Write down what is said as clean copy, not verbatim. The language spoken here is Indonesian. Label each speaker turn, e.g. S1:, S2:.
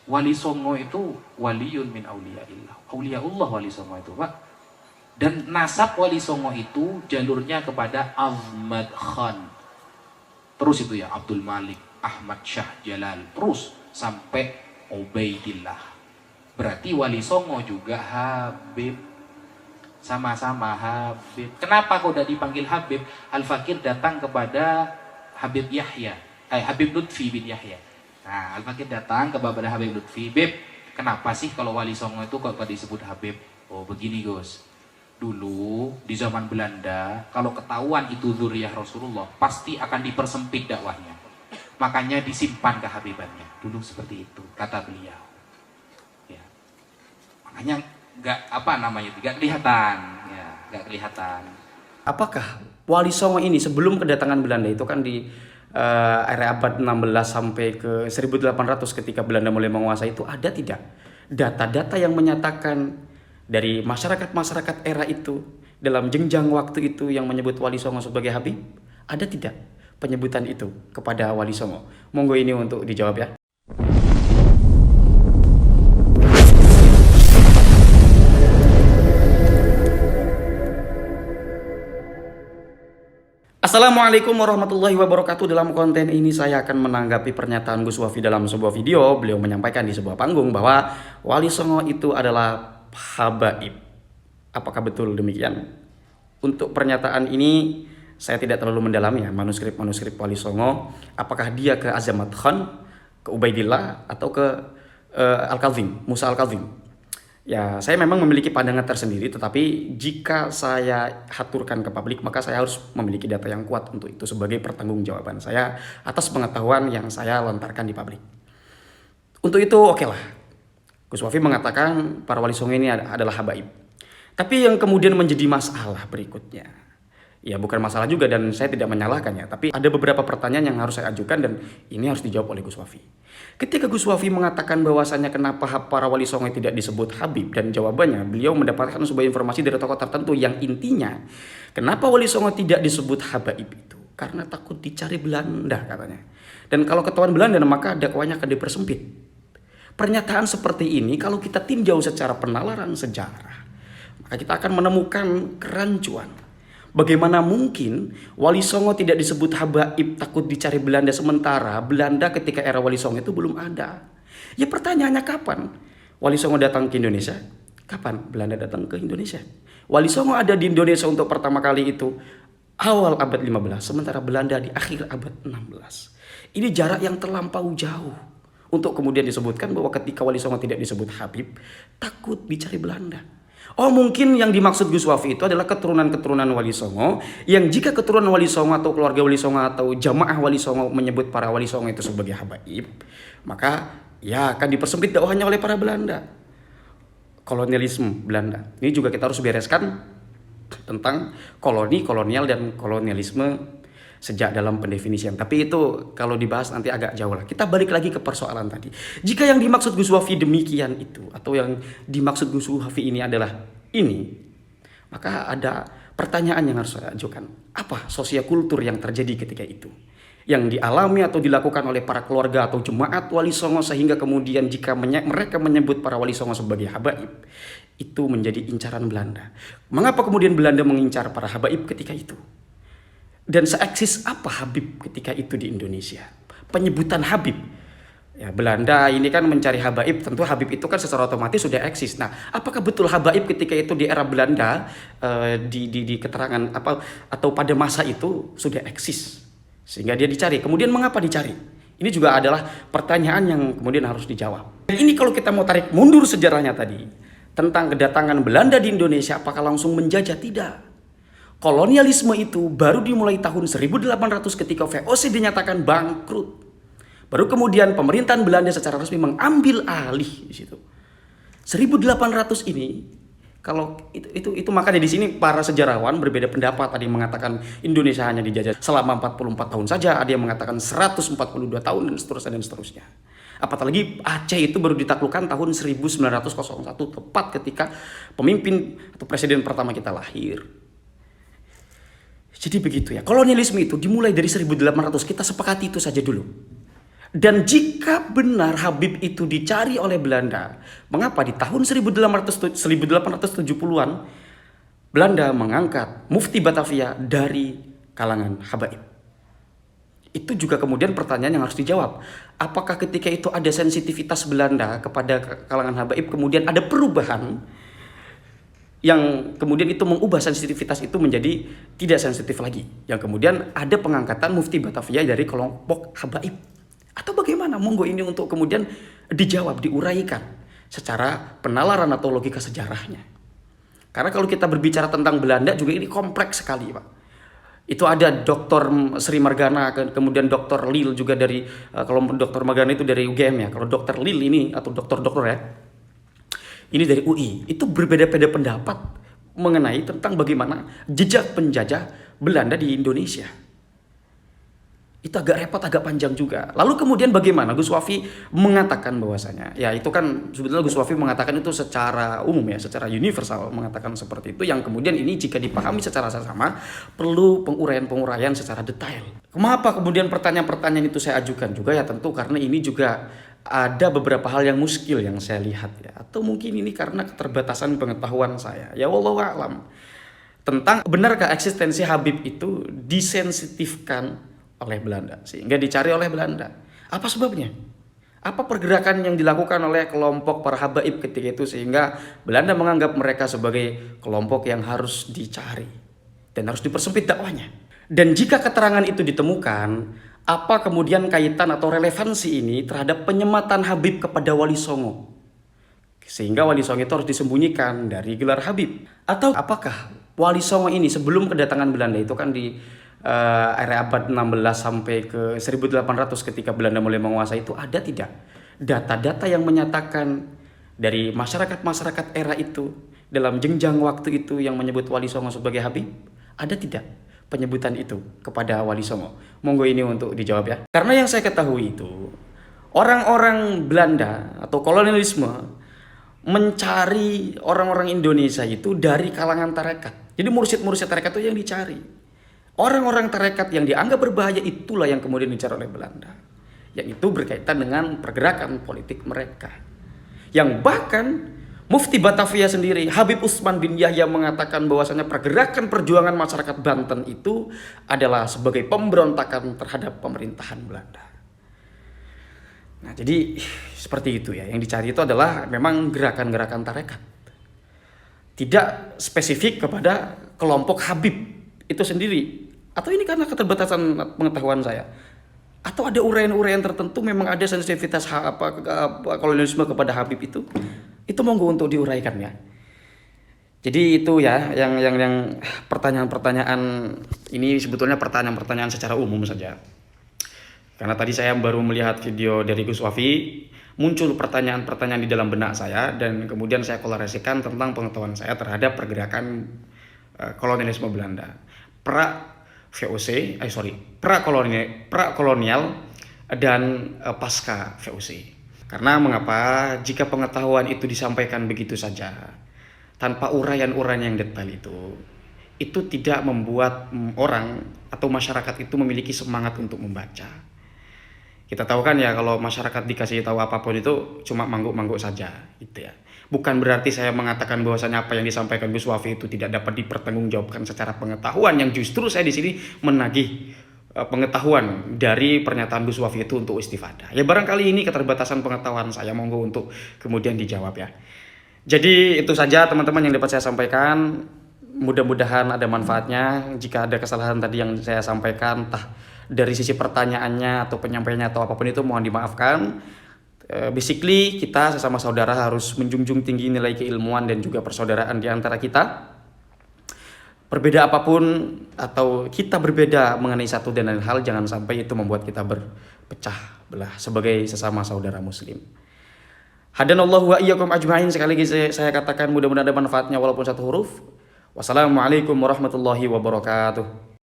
S1: Wali Songo itu waliyun min auliyaillah. Auliyaullah Wali Songo itu, Pak. Dan nasab Wali Songo itu jalurnya kepada Ahmad Khan. Terus itu ya Abdul Malik, Ahmad Shah Jalal, terus sampai Ubaidillah. Berarti Wali Songo juga Habib. Sama-sama Habib. Kenapa kok udah dipanggil Habib? Al-Fakir datang kepada Habib Yahya, Habib Lutfi bin Yahya. Nah, Al-Fakir datang kepada Habib Lutfi. Beb, kenapa sih kalau Wali Songo itu kok disebut Habib? Oh begini Gus, dulu di zaman Belanda kalau ketahuan itu zuriyah Rasulullah pasti akan dipersempit dakwahnya, makanya disimpan kehabibannya dulu, seperti itu kata beliau ya. Makanya nggak kelihatan ya, nggak kelihatan.
S2: Apakah Wali Songo ini sebelum kedatangan Belanda itu kan di era abad 16 sampai ke 1800 ketika Belanda mulai menguasai itu, ada tidak data-data yang menyatakan dari masyarakat-masyarakat era itu dalam jenjang waktu itu yang menyebut Wali Songo sebagai Habib? Ada tidak penyebutan itu kepada Wali Songo? Monggo ini untuk dijawab ya. Assalamualaikum warahmatullahi wabarakatuh. Dalam konten ini saya akan menanggapi pernyataan Gus Wafi dalam sebuah video. Beliau menyampaikan di sebuah panggung bahwa Wali Songo itu adalah habaib. Apakah betul demikian? Untuk pernyataan ini saya tidak terlalu mendalami ya, manuskrip Wali Songo. Apakah dia ke Azamat Khan, ke Ubaidillah, atau ke Al-Kazim, Musa Al-Kazim? Ya, saya memang memiliki pandangan tersendiri, tetapi jika saya haturkan ke publik, maka saya harus memiliki data yang kuat untuk itu sebagai pertanggungjawaban saya atas pengetahuan yang saya lontarkan di publik. Untuk itu, oke lah. Gus Wafi mengatakan para Wali Songo ini adalah habaib. Tapi yang kemudian menjadi masalah berikutnya, ya bukan masalah juga dan saya tidak menyalahkannya, tapi ada beberapa pertanyaan yang harus saya ajukan dan ini harus dijawab oleh Gus Wafi. Ketika Gus Wafi mengatakan bahwasannya kenapa para Wali Songo tidak disebut Habib, dan jawabannya beliau mendapatkan sebuah informasi dari tokoh tertentu yang intinya kenapa Wali Songo tidak disebut habaib itu karena takut dicari Belanda katanya. Dan kalau ketahuan Belanda maka dakwanya akan dipersempit. Pernyataan seperti ini kalau kita tinjau secara penalaran sejarah, maka kita akan menemukan kerancuan. Bagaimana mungkin Wali Songo tidak disebut habaib takut dicari Belanda sementara Belanda ketika era Wali Songo itu belum ada? Ya pertanyaannya kapan Wali Songo datang ke Indonesia? Kapan Belanda datang ke Indonesia? Wali Songo ada di Indonesia untuk pertama kali itu awal abad 15, sementara Belanda di akhir abad 16. Ini jarak yang terlampau jauh untuk kemudian disebutkan bahwa ketika Wali Songo tidak disebut Habib, takut dicari Belanda. Oh mungkin yang dimaksud Gus Wafi itu adalah keturunan-keturunan Wali Songo, yang jika keturunan Wali Songo atau keluarga Wali Songo atau jamaah Wali Songo menyebut para Wali Songo itu sebagai habaib, maka ya akan dipersempit dakwahnya oleh para Belanda. Kolonialisme Belanda. Ini juga kita harus bereskan tentang koloni, kolonial, dan kolonialisme sejak dalam pendefinisian. Tapi itu kalau dibahas nanti agak jauh lah. Kita balik lagi ke persoalan tadi. Jika yang dimaksud Gus Wafi demikian itu, atau yang dimaksud Gus Wafi ini adalah ini, maka ada pertanyaan yang harus saya ajukan. Apa sosiokultur yang terjadi ketika itu? Yang dialami atau dilakukan oleh para keluarga atau jemaat Wali Songo sehingga kemudian jika mereka menyebut para Wali Songo sebagai habaib, itu menjadi incaran Belanda. Mengapa kemudian Belanda mengincar para habaib ketika itu? Dan seeksis apa Habib ketika itu di Indonesia? Penyebutan Habib. Ya, Belanda ini kan mencari habaib, tentu Habib itu kan secara otomatis sudah eksis. Nah, apakah betul habaib ketika itu di era Belanda di keterangan apa atau pada masa itu sudah eksis sehingga dia dicari? Kemudian mengapa dicari? Ini juga adalah pertanyaan yang kemudian harus dijawab. Dan ini kalau kita mau tarik mundur sejarahnya tadi tentang kedatangan Belanda di Indonesia, apakah langsung menjajah? Tidak. Kolonialisme itu baru dimulai tahun 1800 ketika VOC dinyatakan bangkrut. Baru kemudian pemerintahan Belanda secara resmi mengambil alih di situ. 1800 ini kalau itu makanya di sini para sejarawan berbeda pendapat. Ada yang mengatakan Indonesia hanya dijajah selama 44 tahun saja, ada yang mengatakan 142 tahun dan seterusnya. Apalagi Aceh itu baru ditaklukkan tahun 1901 tepat ketika pemimpin atau presiden pertama kita lahir. Jadi begitu ya, kolonialisme itu dimulai dari 1800, kita sepakati itu saja dulu. Dan jika benar Habib itu dicari oleh Belanda, mengapa di tahun 1870-an Belanda mengangkat Mufti Batavia dari kalangan habaib? Itu juga kemudian pertanyaan yang harus dijawab. Apakah ketika itu ada sensitivitas Belanda kepada kalangan habaib, kemudian ada perubahan yang kemudian itu mengubah sensitivitas itu menjadi tidak sensitif lagi, yang kemudian ada pengangkatan Mufti Batavia dari kelompok habaib? Atau bagaimana? Monggo ini untuk kemudian dijawab, diuraikan secara penalaran atau logika sejarahnya. Karena kalau kita berbicara tentang Belanda juga ini kompleks sekali, Pak. Itu ada Dr. Sri Margana, kemudian Dr. Lil juga dari, kalau Dr. Margana itu dari UGM ya, kalau Dr. Lil ini atau dokter ya, ini dari UI. Itu berbeda-beda pendapat mengenai tentang bagaimana jejak penjajah Belanda di Indonesia. Itu agak repot, agak panjang juga. Lalu kemudian bagaimana Gus Wafi mengatakan bahwasanya, ya itu kan sebetulnya Gus Wafi mengatakan itu secara umum ya, secara universal mengatakan seperti itu, yang kemudian ini jika dipahami secara sama perlu penguraian-penguraian secara detail. Kenapa kemudian pertanyaan-pertanyaan itu saya ajukan juga? Ya tentu karena ini juga ada beberapa hal yang muskil yang saya lihat ya, atau mungkin ini karena keterbatasan pengetahuan saya. Ya wallahu a'lam. Tentang benarkah eksistensi Habib itu disensitifkan oleh Belanda sehingga dicari oleh Belanda. Apa sebabnya? Apa pergerakan yang dilakukan oleh kelompok para habaib ketika itu sehingga Belanda menganggap mereka sebagai kelompok yang harus dicari dan harus dipersempit dakwanya? Dan jika keterangan itu ditemukan, apa kemudian kaitan atau relevansi ini terhadap penyematan Habib kepada Wali Songo? Sehingga Wali Songo itu harus disembunyikan dari gelar Habib. Atau apakah Wali Songo ini sebelum kedatangan Belanda itu kan di area abad 16 sampai ke 1800 ketika Belanda mulai menguasai, itu ada tidak data-data yang menyatakan dari masyarakat-masyarakat era itu dalam jenjang waktu itu yang menyebut Wali Songo sebagai Habib? Ada tidak penyebutan itu kepada Wali Songo? Monggo ini untuk dijawab ya. Karena yang saya ketahui itu orang-orang Belanda atau kolonialisme mencari orang-orang Indonesia itu dari kalangan tarekat. Jadi mursyid-mursyid tarekat itu yang dicari. Orang-orang tarekat yang dianggap berbahaya itulah yang kemudian dicari oleh Belanda. Yang itu berkaitan dengan pergerakan politik mereka. Yang bahkan Mufti Batavia sendiri, Habib Utsman bin Yahya, mengatakan bahwasanya pergerakan perjuangan masyarakat Banten itu adalah sebagai pemberontakan terhadap pemerintahan Belanda. Nah, jadi seperti itu ya. Yang dicari itu adalah memang gerakan-gerakan tarekat. Tidak spesifik kepada kelompok Habib itu sendiri. Atau ini karena keterbatasan pengetahuan saya? Atau ada uraian-uraian tertentu memang ada sensitivitas kolonialisme kepada Habib itu? Itu monggo untuk diuraikan ya. Jadi itu ya yang pertanyaan-pertanyaan ini sebetulnya pertanyaan-pertanyaan secara umum saja. Karena tadi saya baru melihat video dari Gus Wafi, muncul pertanyaan-pertanyaan di dalam benak saya dan kemudian saya kolerasikan tentang pengetahuan saya terhadap pergerakan kolonialisme Belanda. Pra-kolonial dan pasca VOC. Karena mengapa jika pengetahuan itu disampaikan begitu saja tanpa uraian-uraian yang detail itu tidak membuat orang atau masyarakat itu memiliki semangat untuk membaca. Kita tahu kan ya, kalau masyarakat dikasih tahu apapun itu cuma mangguk-mangguk saja gitu ya. Bukan berarti saya mengatakan bahwasanya apa yang disampaikan Gus Wafi itu tidak dapat dipertanggungjawabkan secara pengetahuan, yang justru saya di sini menagih pengetahuan dari pernyataan Gus Wafi itu untuk istifadah. Ya barangkali ini keterbatasan pengetahuan saya, monggo untuk kemudian dijawab ya. Jadi itu saja teman-teman yang dapat saya sampaikan. Mudah-mudahan ada manfaatnya. Jika ada kesalahan tadi yang saya sampaikan, entah dari sisi pertanyaannya atau penyampaiannya atau apapun itu, mohon dimaafkan. Basically kita sesama saudara harus menjunjung tinggi nilai keilmuan dan juga persaudaraan di antara kita. Berbeda apapun atau kita berbeda mengenai satu dan lain hal, jangan sampai itu membuat kita berpecah belah sebagai sesama saudara muslim. Hadanallahu wa iyyakum ajma'in. Sekali lagi saya katakan mudah-mudahan ada manfaatnya walaupun satu huruf. Wassalamualaikum warahmatullahi wabarakatuh.